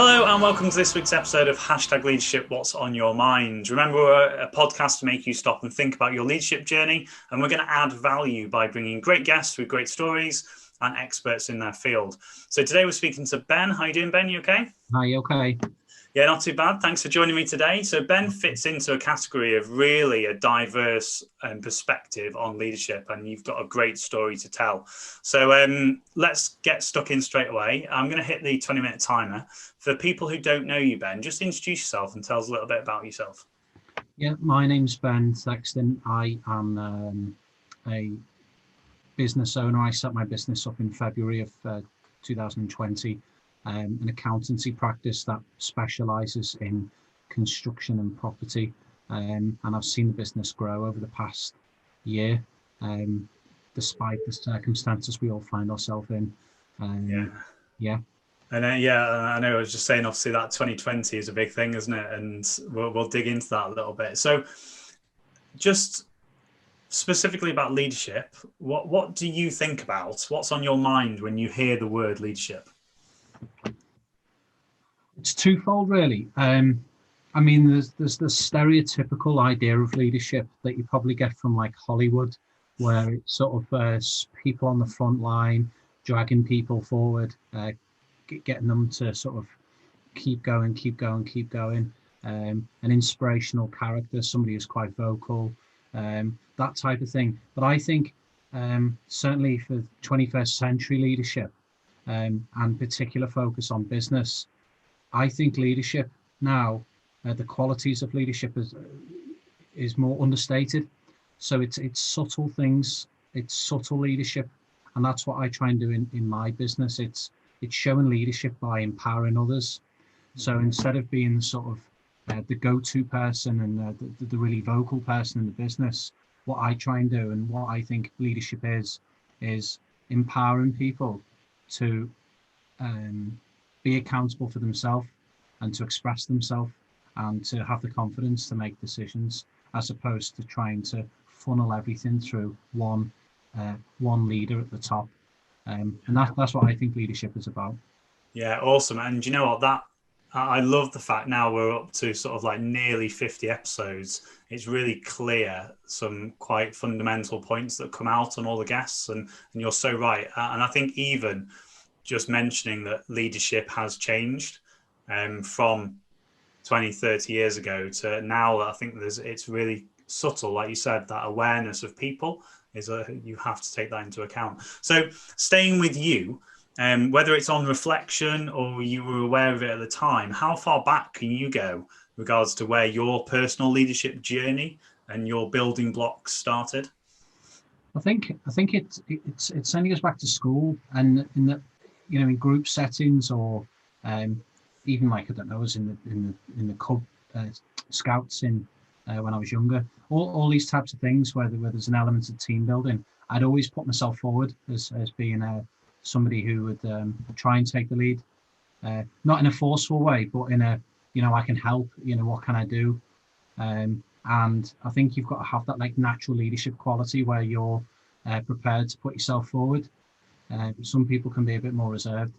Hello and welcome to this week's episode of Hashtag Leadership, What's on Your Mind. Remember, we're a podcast to make you stop and think about your leadership journey, and we're going to add value by bringing great guests with great stories and experts in their field. So today we're speaking to Ben. How are you doing, Ben? You okay? Hi, you okay? Yeah, not too bad. Thanks for joining me today. So Ben fits into a category of really a diverse perspective on leadership, and you've got a great story to tell. So let's get stuck in straight away. I'm going to hit the 20-minute timer. For people who don't know you, Ben, just introduce yourself and tell us a little bit about yourself. Yeah, my name's Ben Thexton. I am a business owner. I set my business up in February of 2020. An accountancy practice that specialises in construction and property, and I've seen the business grow over the past year, despite the circumstances we all find ourselves in. Yeah. And I know I was just saying, obviously that 2020 is a big thing, isn't it? And we'll dig into that a little bit. So just specifically about leadership, what do you think about? What's on your mind when you hear the word leadership? It's twofold, really. I mean, there's the stereotypical idea of leadership that you probably get from like Hollywood, where it's sort of people on the front line dragging people forward, getting them to sort of keep going. An inspirational character, somebody who's quite vocal, that type of thing. But I think certainly for 21st century leadership, and particular focus on business, I think leadership now, the qualities of leadership is more understated. So it's subtle things, it's subtle leadership, and that's what I try and do in my business. It's showing leadership by empowering others. So instead of being sort of the go-to person and the really vocal person in the business, what I try and do and what I think leadership is empowering people to be accountable for themselves and to express themselves and to have the confidence to make decisions, as opposed to trying to funnel everything through one leader at the top. And that's what I think leadership is about. Yeah, awesome. And you know what, that I love the fact now we're up to sort of like nearly 50 episodes. It's really clear some quite fundamental points that come out on all the guests, and you're so right. And I think even just mentioning that leadership has changed from 20, 30 years ago to now, I think it's really subtle, like you said, that awareness of people you have to take that into account. So staying with you, whether it's on reflection or you were aware of it at the time, how far back can you go regards to where your personal leadership journey and your building blocks started? I think it certainly goes back to school, and in the in group settings, or even like, I don't know, I was in the Cub Scouts when I was younger. All these types of things where there's an element of team building. I'd always put myself forward as being somebody who would try and take the lead, not in a forceful way, but in a I can help. What can I do? And I think you've got to have that like natural leadership quality where you're prepared to put yourself forward. Some people can be a bit more reserved,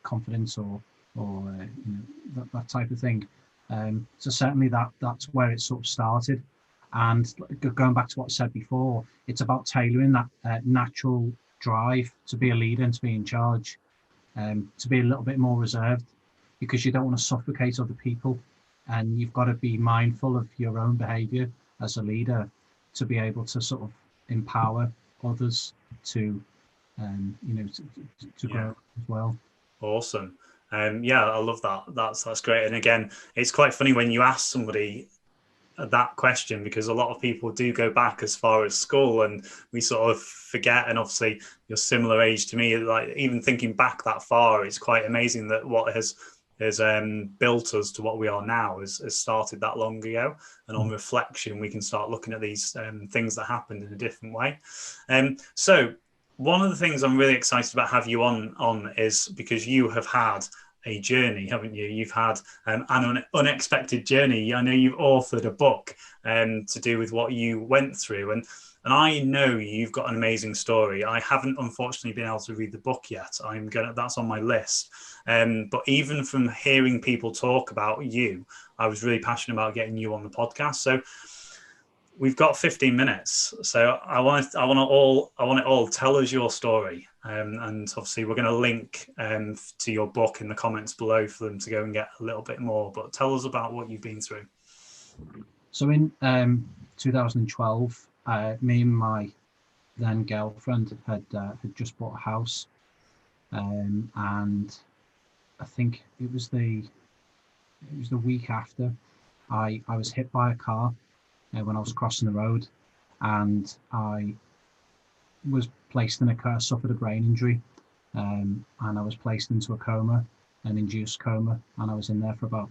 confidence or that type of thing. So certainly that's where it sort of started. And going back to what I said before, it's about tailoring that natural drive to be a leader and to be in charge, to be a little bit more reserved, because you don't want to suffocate other people, and you've got to be mindful of your own behaviour as a leader to be able to sort of empower others to grow as well. Awesome. Yeah, I love that. That's great. And again, it's quite funny when you ask somebody that question, because a lot of people do go back as far as school, and we sort of forget. And obviously you're similar age to me, like even thinking back that far, it's quite amazing that what has built us to what we are now has started that long ago. And on reflection, we can start looking at these things that happened in a different way. So one of the things I'm really excited about having you on is because you have had a journey, haven't you? You've had an unexpected journey. I know you've authored a book to do with what you went through, and I know you've got an amazing story. I haven't unfortunately been able to read the book yet. That's on my list. But even from hearing people talk about you, I was really passionate about getting you on the podcast. So we've got 15 minutes. So I want it all. Tell us your story. And obviously we're going to link to your book in the comments below for them to go and get a little bit more. But tell us about what you've been through. So in 2012, me and my then girlfriend had just bought a house, and I think it was the week after I was hit by a car when I was crossing the road, and I was placed in suffered a brain injury, and I was placed into a coma, an induced coma, and I was in there for about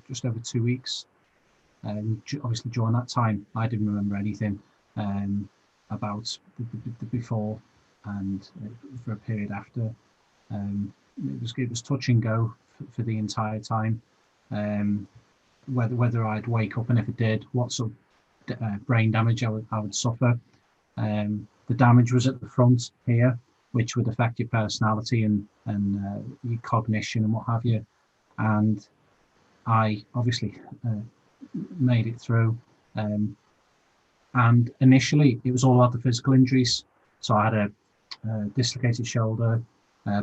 just over 2 weeks. Obviously, during that time, I didn't remember anything about the before and for a period after. It was touch and go for the entire time. Whether I'd wake up, and if it did, what sort of brain damage I would suffer. The damage was at the front here, which would affect your personality and your cognition and what have you. And I obviously made it through. And initially, it was all about the physical injuries. So I had a dislocated shoulder,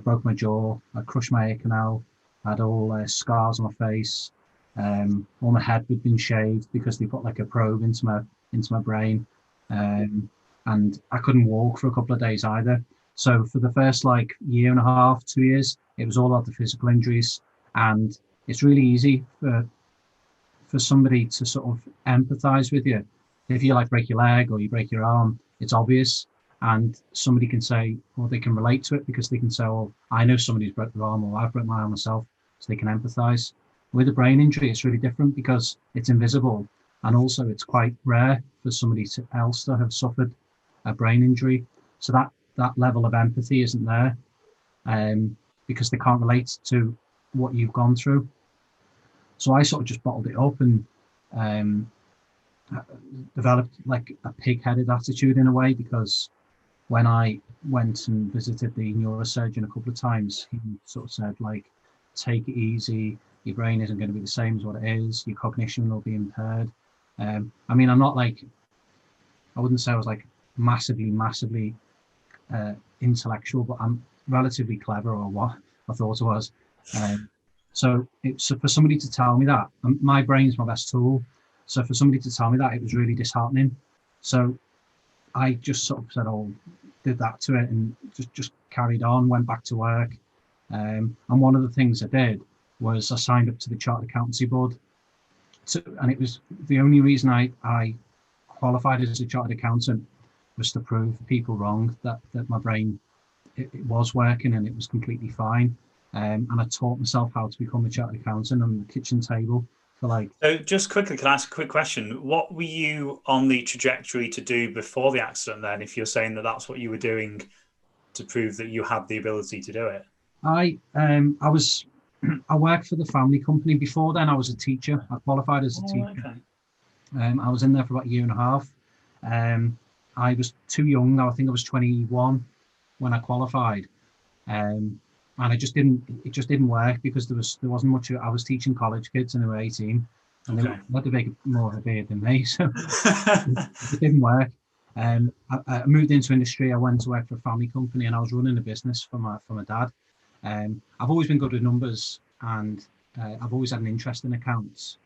broke my jaw, I crushed my ear canal, I had all scars on my face. All my head had been shaved because they put like a probe into my brain, and I couldn't walk for a couple of days either. So for the first like year and a half, 2 years, it was all about the physical injuries, and it's really easy for somebody to sort of empathize with you. If you like break your leg or you break your arm, it's obvious, and somebody can say, or they can relate to it because they can say, "Oh, I know somebody who's broke their arm, or I've broke my arm myself," so they can empathize. With a brain injury, it's really different because it's invisible, and also it's quite rare for somebody else to have suffered a brain injury. So that level of empathy isn't there, because they can't relate to what you've gone through. So I sort of just bottled it up and developed like a pig-headed attitude in a way, because when I went and visited the neurosurgeon a couple of times, he sort of said, like, take it easy. Your brain isn't going to be the same as what it is. Your cognition will be impaired. I mean, I'm not like, I wouldn't say I was like massively intellectual, but I'm relatively clever, or what I thought I was. So for somebody to tell me that, my brain's my best tool. So for somebody to tell me that, it was really disheartening. So I just sort of said, "Oh," did that to it, and just carried on, went back to work. And one of the things I did was I signed up to the Chartered Accountancy Board. And it was the only reason I qualified as a chartered accountant was to prove people wrong, that my brain, it was working and it was completely fine. And I taught myself how to become a chartered accountant on the kitchen table for like. So just quickly, can I ask a quick question? What were you on the trajectory to do before the accident then, if you're saying that that's what you were doing to prove that you had the ability to do it? I worked for the family company. Before then, I was a teacher. I qualified as a teacher. Okay. I was in there for about a year and a half. I was too young. I think I was 21 when I qualified. And it just didn't work because there wasn't much. I was teaching college kids and they were 18, and they had to make more of a beard than me, so it didn't work. I moved into industry. I went to work for a family company, and I was running a business for my dad. I've always been good with numbers, and I've always had an interest in accounts,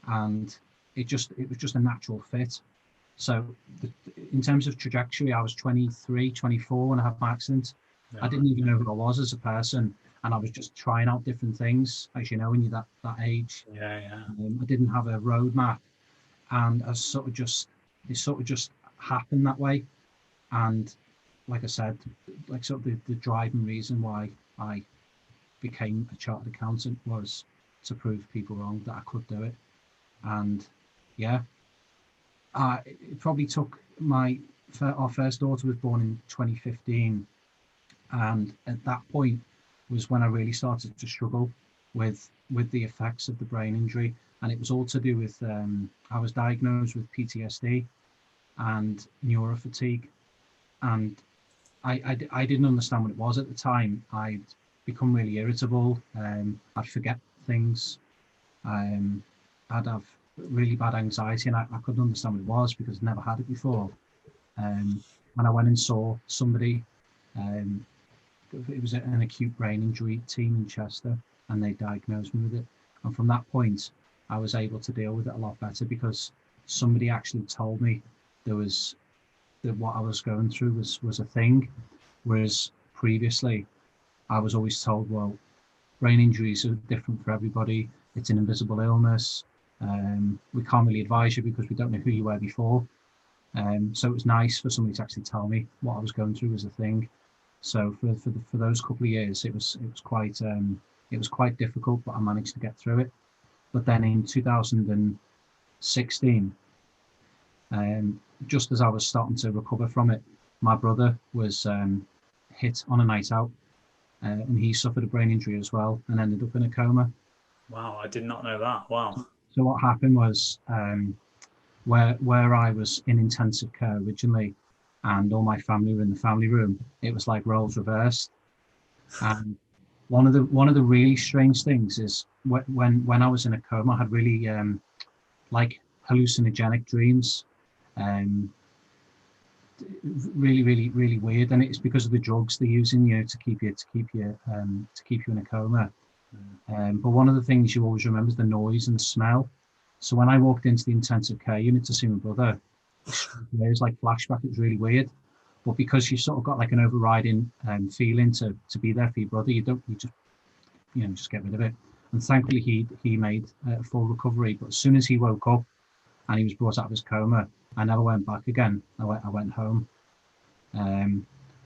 and it was just a natural fit. So in terms of trajectory, I was 23, 24 when I had my accident. Yeah. I didn't even know who I was as a person, and I was just trying out different things, as you know, when you're that age. Yeah. I didn't have a roadmap, and it sort of just happened that way. And like I said, like sort of the driving reason why I became a chartered accountant was to prove people wrong that I could do it. And yeah, it probably took our first daughter was born in 2015, and at that point was when I really started to struggle with the effects of the brain injury, and it was all to do with I was diagnosed with PTSD and neurofatigue, and I didn't understand what it was at the time. I'd become really irritable. I'd forget things. Um, I'd have really bad anxiety, and I couldn't understand what it was because I'd never had it before. When I went and saw somebody, um, it was an acute brain injury team in Chester, and they diagnosed me with it. And from that point, I was able to deal with it a lot better because somebody actually told me there was that what I was going through was a thing, whereas previously I was always told, well, brain injuries are different for everybody. It's an invisible illness. We can't really advise you because we don't know who you were before. So it was nice for somebody to actually tell me what I was going through was a thing. So for those couple of years, it was quite difficult, but I managed to get through it. But then in 2016, just as I was starting to recover from it, my brother was hit on a night out, and he suffered a brain injury as well and ended up in a coma. Wow, I did not know that. Wow. So what happened was, where I was in intensive care originally, and all my family were in the family room, it was like roles reversed. And one of the really strange things is when I was in a coma, I had really like hallucinogenic dreams, um, really weird, and it's because of the drugs they're using you to keep you in a coma. But one of the things you always remember is the noise and the smell. So when I walked into the intensive care unit to see my brother, it was like flashback. It was really weird. But because you sort of got like an overriding feeling to be there for your brother, you just just get rid of it. And thankfully he made a full recovery. But as soon as he woke up and he was brought out of his coma, I never went back again. I went home.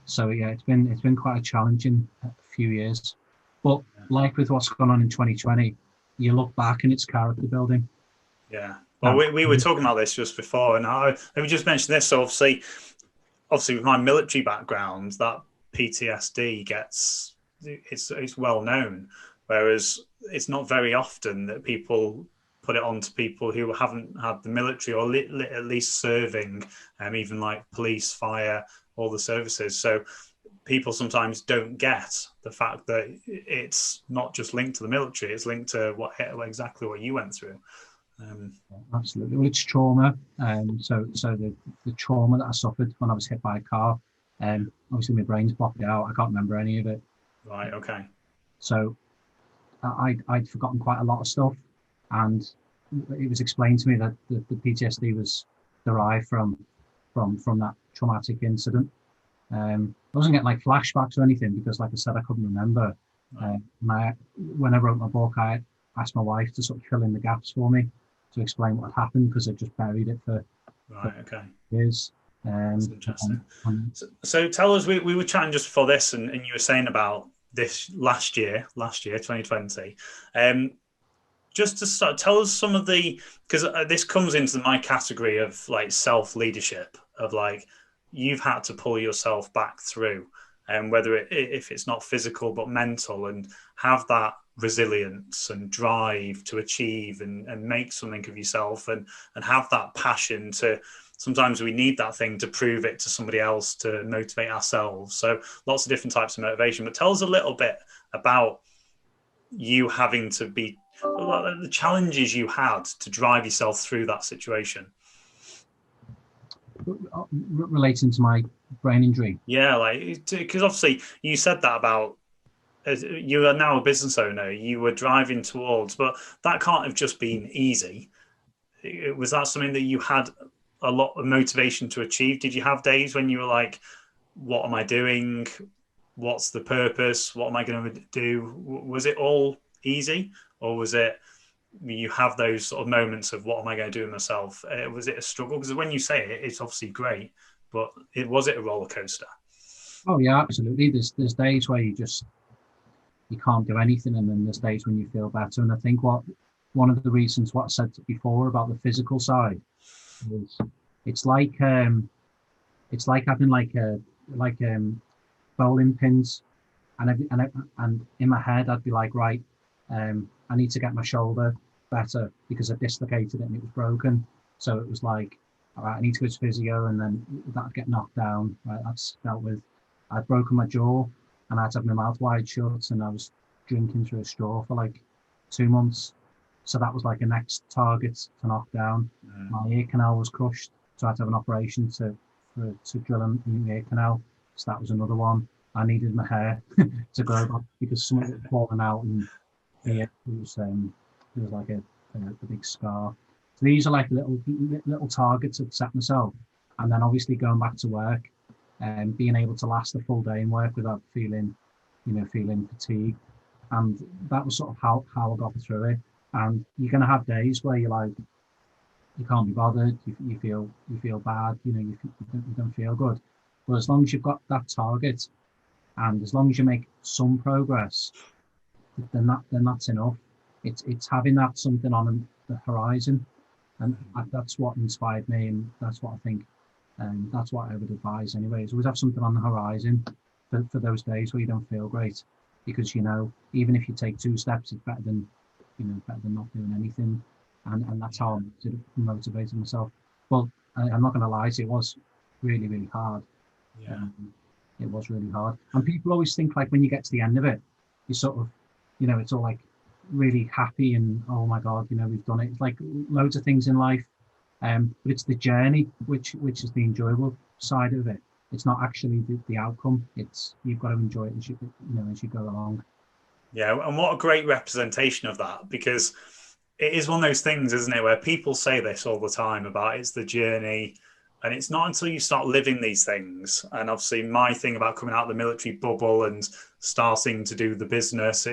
So yeah, it's been quite a challenging few years. But like with what's gone on in 2020, you look back and it's character building. Yeah. Well, we were talking about this just before, and let me just mention this. So obviously with my military background, that PTSD it's well known, whereas it's not very often that people put it on to people who haven't had the military or at least serving, even like police, fire, all the services. So people sometimes don't get the fact that it's not just linked to the military; it's linked to exactly what you went through. Absolutely. Well, it's trauma. So the trauma that I suffered when I was hit by a car, obviously my brain's blocked out. I can't remember any of it. Right. Okay. So I'd forgotten quite a lot of stuff, and it was explained to me that the PTSD was derived from that traumatic incident. I wasn't getting like flashbacks or anything because, like I said, I couldn't remember. When I wrote my book, I asked my wife to sort of fill in the gaps for me to explain what had happened because I just buried it for Okay. years. That's interesting. So tell us, we were chatting just before this, and you were saying about this last year, 2020. Just to start, tell us some of because this comes into my category of like self-leadership, of like you've had to pull yourself back through, and whether if it's not physical but mental, and have that resilience and drive to achieve and make something of yourself, and have that passion to, sometimes we need that thing to prove it to somebody else to motivate ourselves. So lots of different types of motivation. But tell us a little bit about you having to be, the challenges you had to drive yourself through that situation. Relating to my brain injury. Yeah, like, because obviously you said that about, as you are now a business owner, you were driving towards, but that can't have just been easy. Was that something that you had a lot of motivation to achieve? Did you have days when you were like, what am I doing? What's the purpose? What am I going to do? Was it all easy, or was it, you have those sort of moments of what am I going to do with myself? Was it a struggle? Because when you say it, it's obviously great, but was it a roller coaster? Oh yeah, absolutely. There's days where you can't do anything, and then there's days when you feel better. And I think one of the reasons what I said before about the physical side is it's like having bowling pins, and in my head I'd be like, right, I need to get my shoulder better because I dislocated it and it was broken. So it was like, all right, I need to go to physio, and then that'd get knocked down. Right, that's dealt with. I'd broken my jaw, and I had to have my mouth wide shut, and I was drinking through a straw for like 2 months. So that was like a next target to knock down. My ear canal was crushed, so I had to have an operation to drill a new ear canal. So that was another one. I needed my hair to grow back because some of it had fallen out, and Yeah. yeah, it was like a big scar. So these are like little targets I've set myself, and then obviously going back to work and being able to last a full day in work without feeling fatigued, and that was sort of how I got through it. And you're going to have days where you're like you can't be bothered, you feel bad, you don't feel good. But as long as you've got that target, and as long as you make some progress, then that's enough. It's having that something on the horizon, and that's what inspired me, and that's what I think, and that's what I would advise anyway. Is always have something on the horizon for those days where you don't feel great, because even if you take 2 steps, it's better than not doing anything, and that's how I motivated myself. Well, I'm not going to lie, it was really really hard. Yeah. It was really hard, and people always think like when you get to the end of it, you sort of, it's all like really happy and oh my god, we've done it. It's like loads of things in life, but it's the journey which is the enjoyable side of it. It's not actually the outcome. It's you've got to enjoy it as you go along. Yeah, and what a great representation of that, because it is one of those things, isn't it, where people say this all the time about it's the journey, and it's not until you start living these things. And obviously, my thing about coming out of the military bubble and starting to do the business,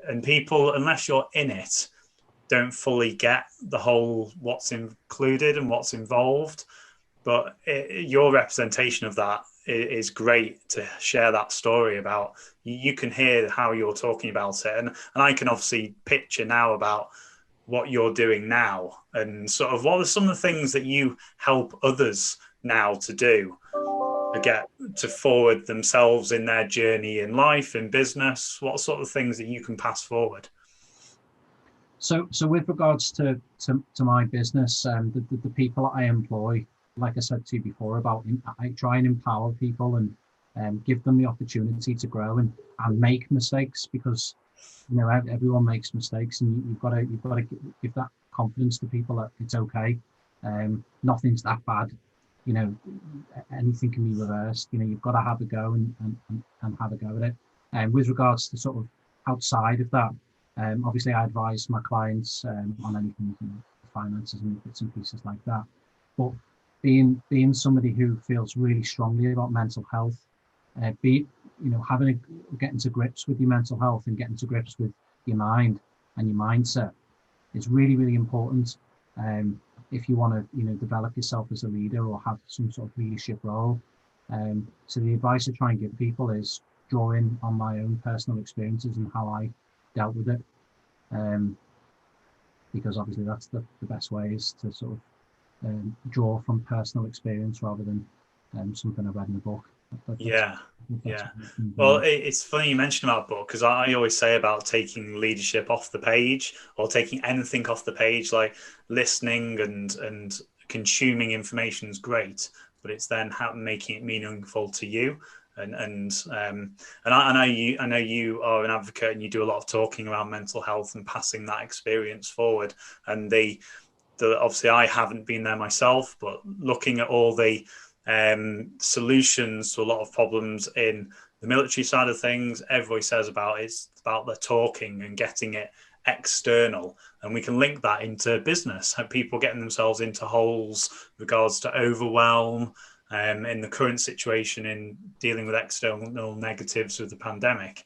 and people, unless you're in it, don't fully get the whole what's included and what's involved. But your representation of that is great to share that story about. You can hear how you're talking about it, and I can obviously picture now about what you're doing now, and sort of what are some of the things that you help others now to do to get to forward themselves in their journey in life, in business. What sort of things that you can pass forward? So with regards to my business, the people I employ, like I said to you before about, I try and empower people and give them the opportunity to grow and make mistakes, because everyone makes mistakes, and you've got to give that confidence to people that it's okay. Nothing's that bad. You know, anything can be reversed. You've got to have a go and have a go at it. And with regards to sort of outside of that, obviously I advise my clients on anything, finances and bits and pieces like that. But being somebody who feels really strongly about mental health, getting to grips with your mental health and getting to grips with your mind and your mindset is really really important. If you want to develop yourself as a leader or have some sort of leadership role. So the advice I try and give people is drawing on my own personal experiences and how I dealt with it, because obviously that's the best way, is to sort of draw from personal experience rather than something I read in a book. Yeah, That's yeah. Well, mm-hmm. it's funny you mentioned about book, because I always say about taking leadership off the page, or taking anything off the page, like listening and consuming information is great, but it's then how making it meaningful to you. I know you are an advocate and you do a lot of talking around mental health and passing that experience forward. And obviously I haven't been there myself, but looking at all the solutions to a lot of problems in the military side of things, everybody says it's about the talking and getting it external, and we can link that into business. People getting themselves into holes with regards to overwhelm, in the current situation in dealing with external negatives with the pandemic,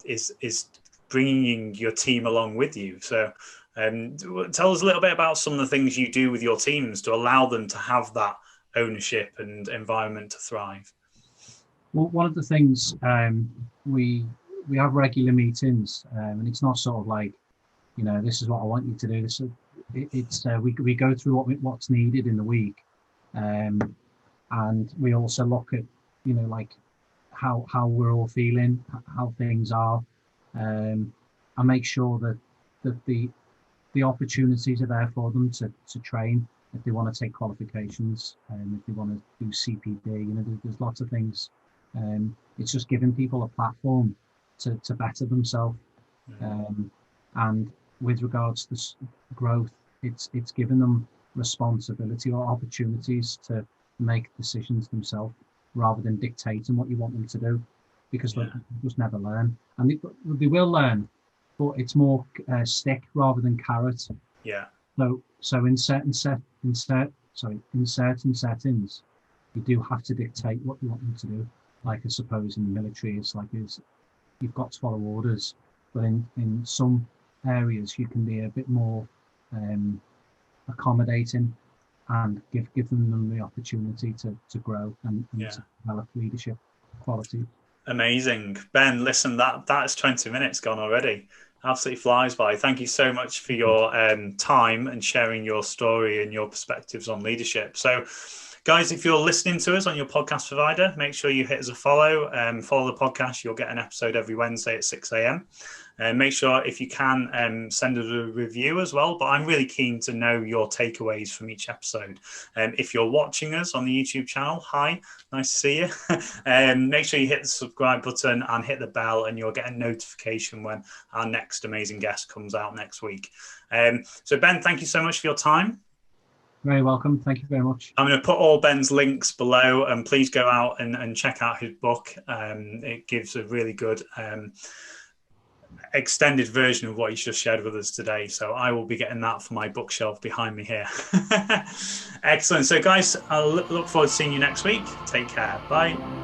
is bringing your team along with you. So tell us a little bit about some of the things you do with your teams to allow them to have that ownership and environment to thrive. Well, one of the things, we have regular meetings, and it's not sort of like, this is what I want you to do. We go through what's needed in the week, and we also look at like how we're all feeling, how things are, and make sure that the opportunities are there for them to train if they want to take qualifications, and if they want to do CPD. There's lots of things It's just giving people a platform to better themselves. And with regards to growth, it's giving them responsibility or opportunities to make decisions themselves rather than dictating what you want them to do, because they'll just never learn. And they will learn, but it's more stick rather than carrot. Yeah. So in certain settings, you do have to dictate what you want them to do. Like I suppose in the military, you've got to follow orders, but in some areas you can be a bit more accommodating and give them the opportunity to grow and to develop leadership qualities. Amazing. Ben, listen, that's 20 minutes gone already. Absolutely flies by. Thank you so much for your time and sharing your story and your perspectives on leadership. So, guys, if you're listening to us on your podcast provider, make sure you hit us a follow. Follow the podcast. You'll get an episode every Wednesday at 6 a.m. Make sure, if you can, send us a review as well. But I'm really keen to know your takeaways from each episode. If you're watching us on the YouTube channel, hi, nice to see you. Make sure you hit the subscribe button and hit the bell, and you'll get a notification when our next amazing guest comes out next week. So, Ben, thank you so much for your time. Very welcome. Thank you very much. I'm going to put all Ben's links below, and please go out and check out his book. It gives a really good extended version of what he's just shared with us today. So I will be getting that for my bookshelf behind me here. Excellent. So guys, I'll look forward to seeing you next week. Take care. Bye.